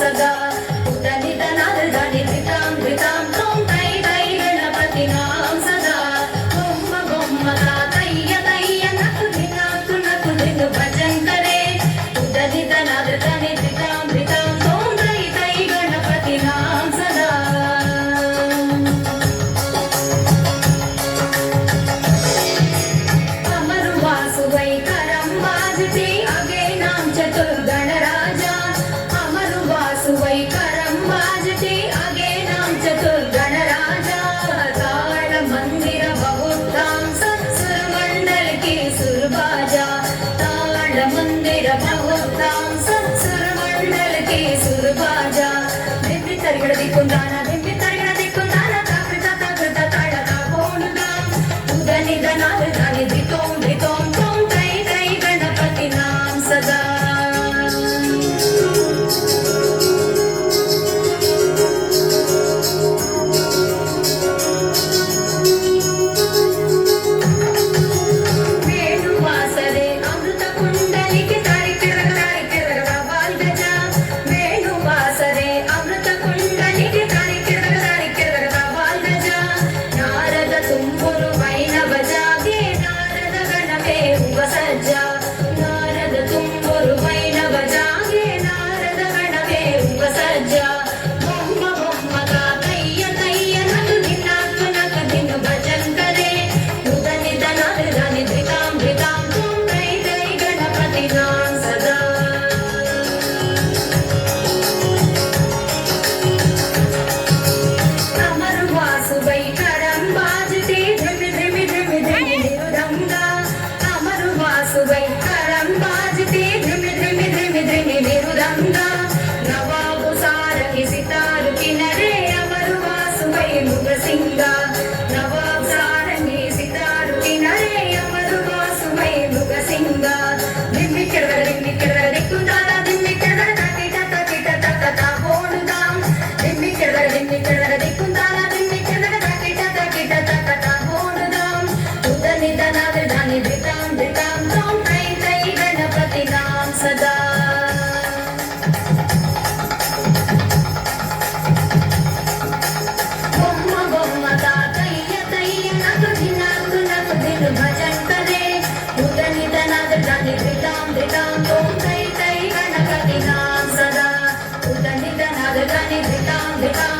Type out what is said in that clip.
सदा उदनिधनाद धनिधितां धृतां त्वं तै तै गणपतिनां सदा गोम्म गोम्म तातय्य तय्य नकु धिनाकु नकु धिनु भजन करे उदनिधनाद धनिधितां धृतां त्वं तै तै गणपतिनां सदा अमरुवासुवै करं वाजते अगेनां चतुर्गणराजा अमरुवासुवै करं वाजते अगेनां चतुर्गणराजा ताळमन्दिर बहुतां सत्सुरमण्डल के सुरबाजा ताळमन्दिर बहुतां सत्सुरमण्डल के सुरबाजा दिव्य तरिगडदिक्कुंदान दिव्य तरिगडदिक्कुंदान ताकृत ताकृत ताळता कोणुदां उदनिधनाद धनिधितों धितों त्वं तै तै गणपतिनां सदा वेणुवासरे अमृत कुण्डलिके तारिकिरग वाल्गजा वेणुवासरे अमृत कुण्डलिके तारिकिरग वाल्गजा नारद तुम्बुरु वैनव जागे नारद गणवे उपसज्जा नारद तुम्बुरु वैनव जागे नारद गणवे उपसज्जा बोम्म बोम्म तातय्य तय्य नकु धिनाकु नकु धिनु भजन करे उदनिधनाद धनिधितां धृतां त्वं तै तै गणपतिनां सदा अमरुवासुवै करं वाजते धिमि धिमि धिमि धिमि निरुदङ्गा अमरुवासुवै करं वाजते धिमि धिमि धिमि धिमि निरुदङ्गा नवाबु सारथि सितारु किनरे अमरुवासुवै मृगसिंगा नवाब सारंगी सितारु किनरे अमरुवासुवै मृगसिंगा दिम्मि किरवර दिक्कुंदान दिम्मि किरवර तकिट तकिट तकता कोणुदां दिम्मि किरवර दिक्कुंदान दिम्मि किरवර तकिट तकिट तकता कोणुदां उदनिधनाद धनिधितां धृतां त्वं तै तै गणपतिनां सदा बोम्म बोम्म तातय्य तय्य नकु धिनाकु नकु धिनु भजन करे उदनिधनाद धनिधितां धृतां त्वं तै तै गणपतिनां सदा उदनिधनाद धनिधितां धृतां